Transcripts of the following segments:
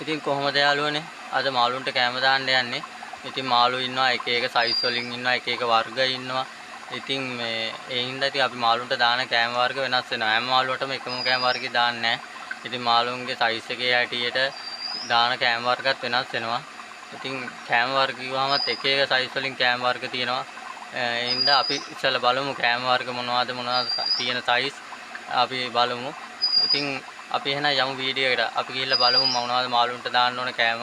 ඉතින් කොහොමද යාළුවනේ අද මාළුන්ට කැම දාන්න යන්නේ. ඉතින් මාළු ඉන්නවා එක එක සයිස් වලින් ඉන්නවා එක එක වර්ග ඉන්නවා. ඉතින් මේ ඒ හින්දා ඉතින් අපි මාළුන්ට දාන කැම වර්ග වෙනස් වෙනවා. හැම මාළුවටම එකම කැම වර්ගය දාන්නේ නැහැ. ඉතින් මාළුන්ගේ සයිස් එකේ හැටියට දාන කැම වර්ගත් වෙනස් වෙනවා. ඉතින් කැම වර්ග කිව්වමත් එක එක සයිස් වලින් කැම වර්ග තියෙනවා. ඒ හින්දා අපි ඉස්සෙල්ලා බලමු කැම වර්ග මොනවද තියෙන සයිස් අපි බලමු. ඉතින් අපි එහෙනම් යමු වීඩියෝ එකට. අපි ගිහිල්ලා බලමු මොනවද මාළුන්ට දාන්න ඕන කැම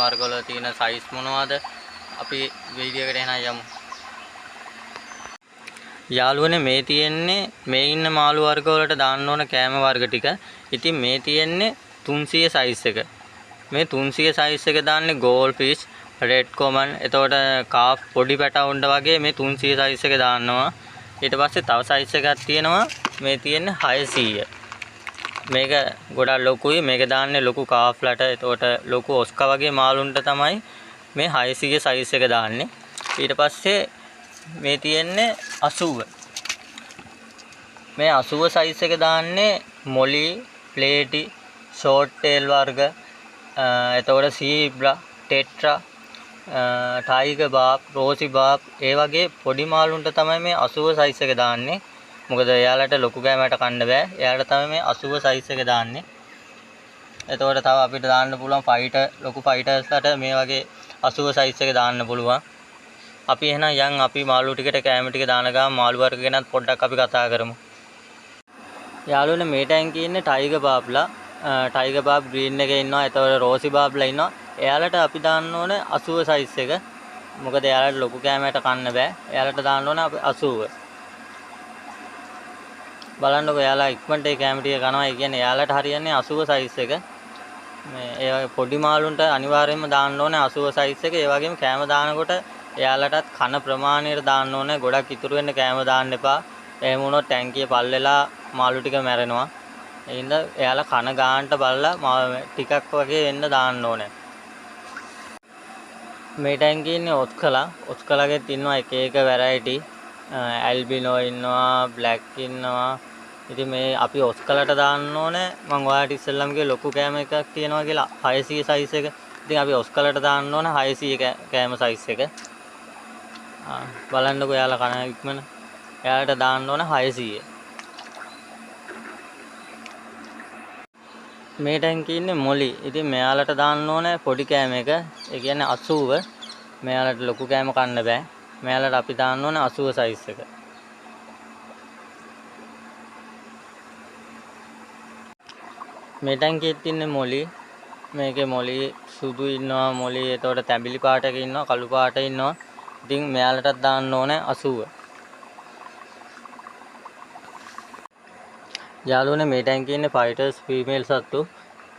වර්ග වල තියෙන සයිස් මොනවද. අපි වීඩියෝ එකට එහෙනම් යමු. යාළුවනේ මේ තියෙන්නේ මේ ඉන්න මාළු වර්ග වලට දාන්න ඕන කැම වර්ග ටික. ඉතින් මේ තියෙන්නේ 300 සයිස් එක. මේ 300 සයිස් එක දාන්නේ ගෝල්ඩ් ෆිෂ්, රෙඩ් කොමන්, එතකොට කාෆ් පොඩි පැටවුන්ට වගේ මේ 300 සයිස් එක දාන්නවා. ඊට පස්සේ තව සයිස් එකක් තියෙනවා මේ තියෙන්නේ 600. මේක ගොඩක් ලොකුයි. මේක දාන්නේ ලොකු කාෆ්ලට, එතකොට ලොකු ඔස්කා වගේ මාළුන්ට තමයි මේ 600 සයිස් එක දාන්නේ. ඊට පස්සේ මේ තියෙන්නේ 80. මේ 80 සයිස් එක දාන්නේ මොලි, ප්ලේටි, ෂෝට් ටේල් වර්ග, එතකොට සීබ්‍රා, ටෙට්‍රා, ටයිගර් බාබ්, රෝසි බාබ් ඒ වගේ පොඩි මාළුන්ට තමයි මේ 80 සයිස් එක දාන්නේ. මොකද එයාලට ලොකු කැමයට කන්න බෑ. එයාලට තමයි මේ 80 සයිස් එක දාන්නේ. එතකොට තව අපිට දාන්න පුළුවන් ලොකු ෆයිටර්ස්ලට මේ වගේ 80 සයිස් එක දාන්න පුළුවන්. අපි එහෙනම් යන් අපි මාළු ටිකට කැම ටික දාන ගාම මාළු වර්ග ගැනත් පොඩ්ඩක් අපි කතා කරමු. යාළුවනේ මේ ටැංකියේ ඉන්නේ ටයිගර් බාබ්ලා. ටයිගර් බාබ් ග්‍රීන් එකේ ඉන්නවා. එතකොට රෝසි බාබ්ලා ඉන්නවා. එයාලට අපි දාන්න ඕනේ 80 සයිස් එක. මොකද එයාලට ලොකු කැමයට කන්න බෑ. එයාලට දාන්න ඕනේ 80. බලන්නකො එයාලා ඉක්මනට ඒ කැම ටික කනවා. ඒ කියන්නේ එයාලට හරියන්නේ 80 සයිස් එක. මේ ඒ වගේ පොඩි මාළුන්ට අනිවාර්යයෙන්ම දාන්න ඕනේ 80 සයිස් එක. ඒ වගේම කැම දානකොට එයාලටත් කන ප්‍රමාණයට දාන්න ඕනේ. ගොඩක් ඉතුරු වෙන්න කැම දාන්න එපා. එහෙම වුණොත් ටැංකිය පල් වෙලා මාළු ටික මැරෙනවා. ඒ හින්දා එයාලා කන ගානට බලලා ටිකක් වගේ වෙන්න දාන්න ඕනේ. මේ ටැංකියේ ඉන්නේ ඔස්කලාගෙත් ඉන්නවා එක එක වැරයිටි. ඇල්බිනෝ ඉන්නවා, බ්ලැක් ඉන්නවා. ඉතින් මේ අපි ඔස්කලට දාන්න ඕනේ. මම ඔයාලට ඉස්සෙල්ලාම කිව්වා ලොකු කැම එකක් තියෙනවා කියලා 600 සයිස් එක. ඉතින් අපි ඔස්කලට දාන්න ඕනේ 600 කැම සයිස් එක. බලන්නකො එයාලා කන ඉක්මන. එයාලට දාන්න ඕනේ 600. මේ ටැංකියේ ඉන්නේ මොලි. ඉතින් මෙයාලට දාන්න ඕනේ පොඩි කැම එක. ඒ කියන්නේ 80. මෙයාලට ලොකු කැම කන්න බෑ. මෙයාලට අපි දාන්න ඕනේ 80 සයිස් එක. මේ ටැංකියෙත් ඉන්නේ මොලි. මේකේ මොලි සුදු ඉන්නවා, මොලි එතකොට තැඹිලි පාටක ඉන්නවා, කළු පාට ඉන්නවා. ඉතින් මෙයාලටත් දාන්න ඕනේ 80. යාළුවනේ මේ ටැංකියේ ඉන්නේ ෆයිටර්ස් ෆීමේල් සත්තු.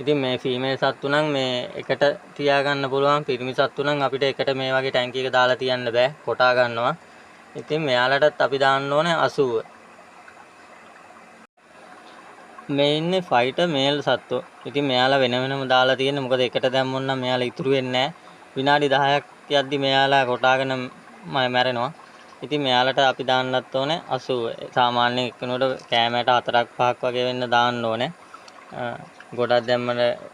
ඉතින් මේ ෆීමේල් සත්තු නම් මේ එකට තියාගන්න පුළුවන්. පිරිමි සත්තු නම් අපිට එකට මේ වගේ ටැංකියක දාලා තියන්න බෑ. කොටා ගන්නවා. ඉතින් මෙයාලටත් අපි දාන්න ඕනේ 80. මේ ඉන්නේ ෆයිටර් මේල් සත්තු. ඉතින් මෙයාලා වෙන වෙනම දාලා තියෙන්නේ. මොකද එකට දැම්මොත් නම් මෙයාලා ඉතුරු වෙන්නේ නැහැ. විනාඩි 10ක් යද්දි මෙයාලා කොටාගෙන මැරෙනවා. ඉතින් මෙයාලට අපි දාන්නත් ඕනේ 80. සාමාන්‍යයෙන් එක්කෙනෙකුට කෑමයට 4ක් 5ක් වගේ වෙන්න දාන්න ඕනේ. ගොඩක් දැම්මම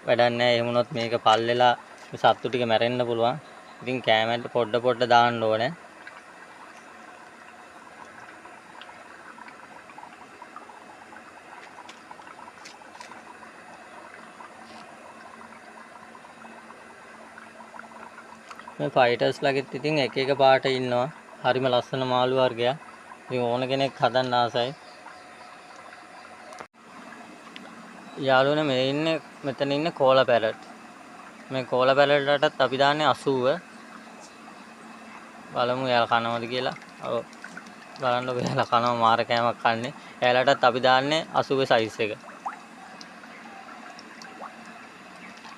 වැඩක් නැහැ. එහෙම වුණොත් මේක පල් වෙලා සත්තු ටික මැරෙන්න පුළුවන්. ඉතින් කෑමට පොඩ දාන්න ඕනේ. මේ ෆයිටර්ස්ලාගෙත් ඉතින් එක එක පාට ඉන්නවා. හරිම ලස්සන මාළු වර්ගයක්. ඉතින් ඕන කෙනෙක් හදන්න ආසයි. යාළුවනේ මෙතන ඉන්නේ කෝලා පැරට්. මේ කෝලා පැරට්ටත් අපි දාන්නේ 80. බලමු එයාලා කනවද කියලා. ඔව්. බලන්නකො එයාලා කනවා මාර කෑමක් කන්නේ. එයාලටත් අපි දාන්නේ 80 සයිස් එක.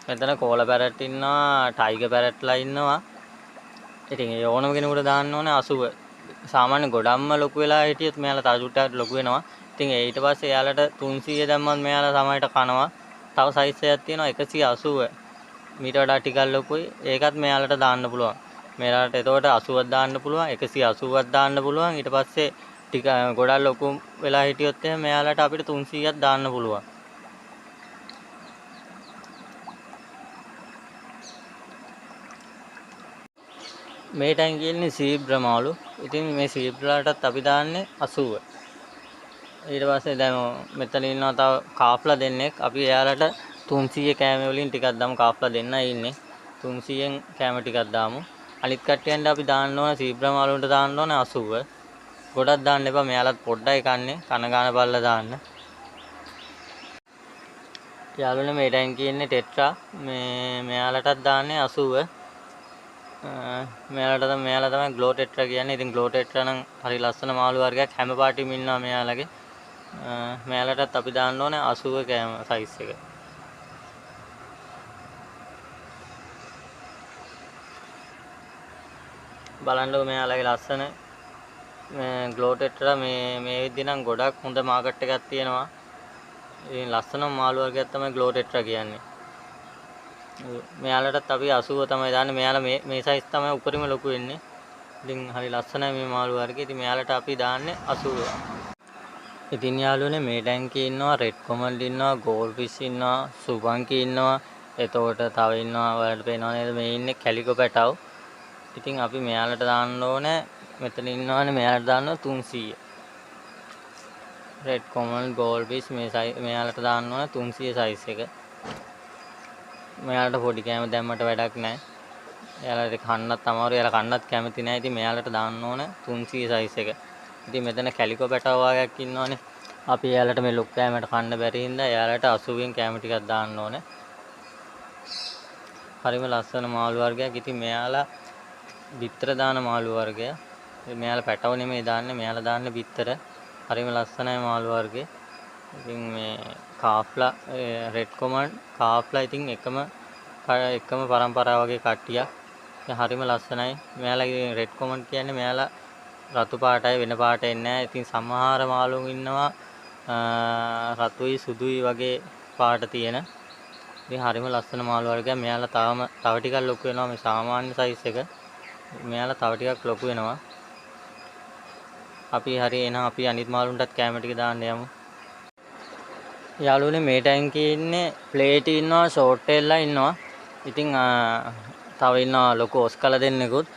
මෙතන කෝලා පැරට් ඉන්නවා, ටයිගර් පැරට්ලා ඉන්නවා. ඉතින් ඒ ඕනම කෙනෙකුට දාන්න ඕනේ 80. සාමාන්‍ය ගොඩක්ම ලොකු වෙලා හිටියොත් මෙයාලා තව චුට්ටක් ලොකු වෙනවා. ඉතින් ඊට පස්සේ එයාලට 300 දැම්මත් මෙයාලා සමහරට කනවා. තව සයිස් එකක් තියෙනවා 180. මීට වඩා ටිකක් ලොකුයි. ඒකත් මෙයාලට දාන්න පුළුවන්. මෙයාලට එතකොට 80ක් දාන්න පුළුවන්, 180ක් දාන්න පුළුවන්. ඊට පස්සේ ටික ගොඩක් ලොකු වෙලා හිටියොත් එහෙනම් මෙයාලට අපිට 300ක් දාන්න පුළුවන්. මේ ටැංකියේ ඉන්නේ සීබ්‍රා මාළු. ඉතින් මේ සීබ්‍රාටත් අපි දාන්නේ 80. ඊට පස්සේ දැන් මෙතන ඉන්නවා තව කාෆ්ලා දෙන්නෙක්. අපි එයාලට 300 කෑම වලින් ටිකක් දාමු. කාෆ්ලා දෙන්නයි ඉන්නේ. 300න් කෑම ටිකක් දාමු. අනිත් කට්ටියන්ට අපි දාන්න ඕන සීබ්‍රා මාළුන්ට දාන්න ඕන 80. ගොඩක් දාන්න එපා. මෙයාලත් පොඩ්ඩයි කන්නේ. කන ගාන බලලා දාන්න. යාළුවනේ මේ ටැංකියේ ඉන්නේ ටෙට්‍රා. මෙයාලටත් දාන්නේ 80. මෙයාලා තමයි ග්ලෝ ටෙට්‍රා කියන්නේ. ඉතින් ග්ලෝ ටෙට්‍රා නම් හරි ලස්සන මාළු වර්ගයක්. හැම පාටිම ඉන්නවා මෙයාලගේ. මෙයාලටත් අපි දාන්න ඕනේ 80 කෑම සයිස් එක. බලන්නකො මෙයාලගේ ලස්සන ග්ලෝ ටෙට්‍රා මේ විදිහ නම් ගොඩක් හොඳ මාකට් එකක් තියෙනවා. ඉතින් ලස්සනම මාළු වර්ගයක් තමයි ග්ලෝ ටෙට්‍රා කියන්නේ. මෙයාලටත් අපි 80 තමයි දාන්නේ. මෙයාලා මේ සයිස් තමයි උඩරිම ලොකු වෙන්නේ. ඉතින් හරි ලස්සනයි මේ මාළු වර්ගය. ඉතින් මෙයාලට අපි දාන්නේ 80. ඉතින් යාළුවනේ මේ ටැංකියේ ඉන්නවා රෙඩ් කොමල් ඉන්නවා, ගෝල්ඩ් ෆිෂ් ඉන්නවා, සුබංකි ඉන්නවා. එතකොට තව ඉන්නවා ඔයාලට පේනව නේද මේ ඉන්නේ කැලිකෝ පැටව්. ඉතින් අපි මෙයාලට දාන්න ඕනේ මෙතන ඉන්නවනේ මෙයාලට දාන්න 300. රෙඩ් කොමල් ගෝල්ඩ් ෆිෂ් මෙයාලට දාන්න ඕනේ 300 සයිස් එක. මෙයාලට පොඩි කෑම දැම්මට වැඩක් නැහැ. එයාලට කන්නත් අමාරු. එයාලා කන්නත් කැමති නැහැ. ඉතින් මෙයාලට දාන්න ඕනේ 300 සයිස් එක. ඉතින් මෙතන කැලිකෝ පැටව වගේක් ඉන්නවනේ. අපි එයාලට මේ ලොකු කෑමකට කන්න බැරි හින්දා එයාලට 80න් කෑම ටිකක් දාන්න ඕනේ. හරිම ලස්සන මාළු වර්ගයක්. ඉතින් මෙයාලා බිත්තර දාන මාළු වර්ගය. මෙයාලා පැටව නෙමෙයි දාන්නේ. මෙයාලා දාන්නේ බිත්තර. හරිම ලස්සනයි මාළු වර්ගය. ඉතින් මේ කාෆ්ලා රෙඩ් කොමන් කාෆ්ලා ඉතින් එකම පරම්පරාව වගේ කට්ටියක්. ඉතින් හරිම ලස්සනයි. මෙයාලා රෙඩ් කොමන් කියන්නේ මෙයාලා රතු පාටයි වෙන පාට එන්නේ නැහැ. ඉතින් සමහර මාළුන් ඉන්නවා රතුයි සුදුයි වගේ පාට තියෙන. ඉතින් හරිම ලස්සන මාළු වර්ගයක්. මෙයාලා තව ටිකක් ලොකු වෙනවා. මේ සාමාන්‍ය සයිස් එක. මෙයාලා තව ටිකක් ලොකු වෙනවා. අපි අනිත් මාළුන්ටත් කැම ටික දාන්න යමු. යාළුවනේ මේ ටැංකියේ ඉන්නේ ප්ලේටි ඉන්නවා, ෂෝට් ටේල්ලා ඉන්නවා. ඉතින් තව ඉන්නවා ලොකු ඔස්කල දෙන්නෙකුත්.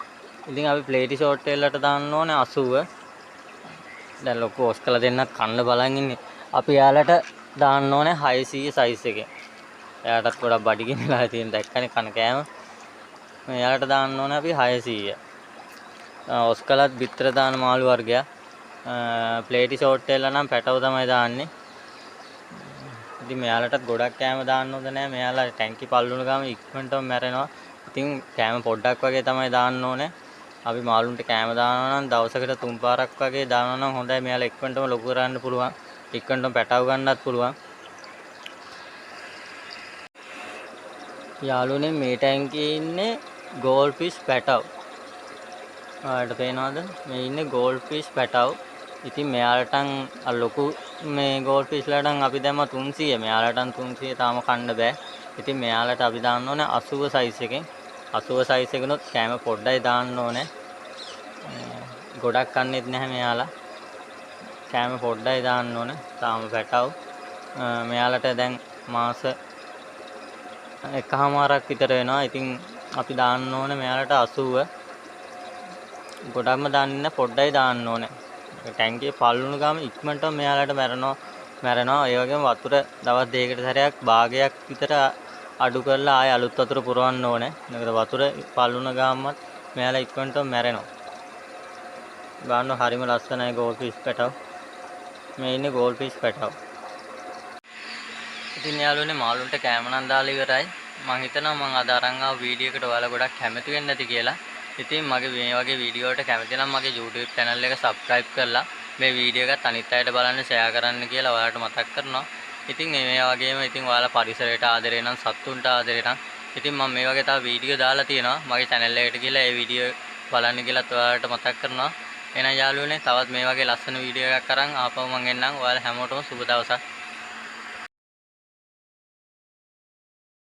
ඉතින් අපි ප්ලේටි ෂෝට් ටේල්ලට දාන්න ඕනේ 80. දැන් ලොකු ඔස්කල දෙන්නත් කන්න බලන් ඉන්නේ. අපි යාලට දාන්න ඕනේ 600 සයිස් එකේ. එයාටත් ගොඩක් බඩගිනිලා තියෙන දැක්කනේ කන කෑම. එයාලට දාන්න ඕනේ අපි 600. ඔස්කලත් බිත්තර දාන මාළු වර්ගයක්. ප්ලේටි ෂෝට් ටේල්ලා නම් පැටව තමයි දාන්නේ. ඉතින් මෙයාලටත් ගොඩක් කෑම දාන්න හොඳ නැහැ. මෙයාලා ටැංකි පල්ලුන ගාම ඉක්මනටම මැරෙනවා. ඉතින් කෑම පොඩ්ඩක් වගේ තමයි දාන්න ඕනේ. අපි මාළුන්ට කෑම දානවා නම් දවසකට 3 පාරක් වගේ දානවා නම් හොඳයි. මෙයාලා ඉක්මනටම ලොකු කරන්න පුළුවන්. ඉක්මනටම පැටව ගන්නත් පුළුවන්. යාළුවනේ මේ ටැංකියේ ඉන්නේ ගෝල්ඩ් ෆිෂ් පැටව. ඔයාලට පේනවද? මේ ඉන්නේ ගෝල්ඩ් ෆිෂ් පැටව. ඉතින් මෙයාලටන් ලොකු මේ ගෝල්ඩ් ෆිෂ්ලාටන් අපි දැම්ම 300. මෙයාලටන් 300 තාම කන්න බෑ. ඉතින් මෙයාලට අපි දාන්න ඕනේ 80 සයිස් එකෙන්. 80 සයිස් එකනොත් කෑම පොඩ්ඩයි දාන්න ඕනේ. ගොඩක් කන්නේත් නැහැ මෙයාලා. කෑම පොඩ්ඩයි දාන්න ඕනේ. තාම පැටව. මෙයාලට දැන් මාස එකමාරක් විතර වෙනවා. ඉතින් අපි දාන්න ඕනේ මෙයාලට 80. ගොඩක්ම දාන්න පොඩ්ඩයි දාන්න ඕනේ. ටැංකියේ පල්ලුණු ගාම ඉක්මනටම මෙයාලට මැරෙනවා. ඒ වගේම වතුර දවස් දෙකකට සැරයක් භාගයක් විතර අඩු කරලා ආයෙ අලුත් වතුර පුරවන්න ඕනේ. මොකද වතුර පල්ලුණ ගාමත් මෙයාලා ඉක්මනටම මැරෙනවා. ගන්න හරිම ලස්සනයි ගෝල්ඩ් ෆිෂ් පැටව. මේ ඉන්නේ ගෝල්ඩ් ෆිෂ් පැටව. ඉතින් යාළුවනේ මාළුන්ට කෑම නම් දාලා ඉවරයි. මම හිතනවා මම අද අරන් ආව වීඩියෝ එකට ඔයාලා ගොඩක් කැමති වෙන්නේ නැති කියලා. ඉතින් මගේ මේ වගේ වීඩියෝ වලට කැමති නම් මගේ YouTube channel එක subscribe කරලා මේ වීඩියෝ එකත් අනිත් අයට බලන්න share කරන්න කියලා ඔයාලට මතක් කරනවා. ඉතින් මේ වගේම ඉතින් ඔයාලා පරිසරයට ආදරේ නම් සත්තුන්ට ආදරේ නම් ඉතින් මම මේ වගේ තව වීඩියෝ දාලා තියෙනවා. මගේ channel එකට ගිහලා ඒ වීඩියෝ බලන්න කියලාත් ඔයාලට මතක් කරනවා. එහෙනම් යාළුවනේ තවත් මේ වගේ ලස්සන වීඩියෝ එකක් අරන් ආපහු මම එන්නම්. ඔයාලා හැමෝටම සුබ දවසක්.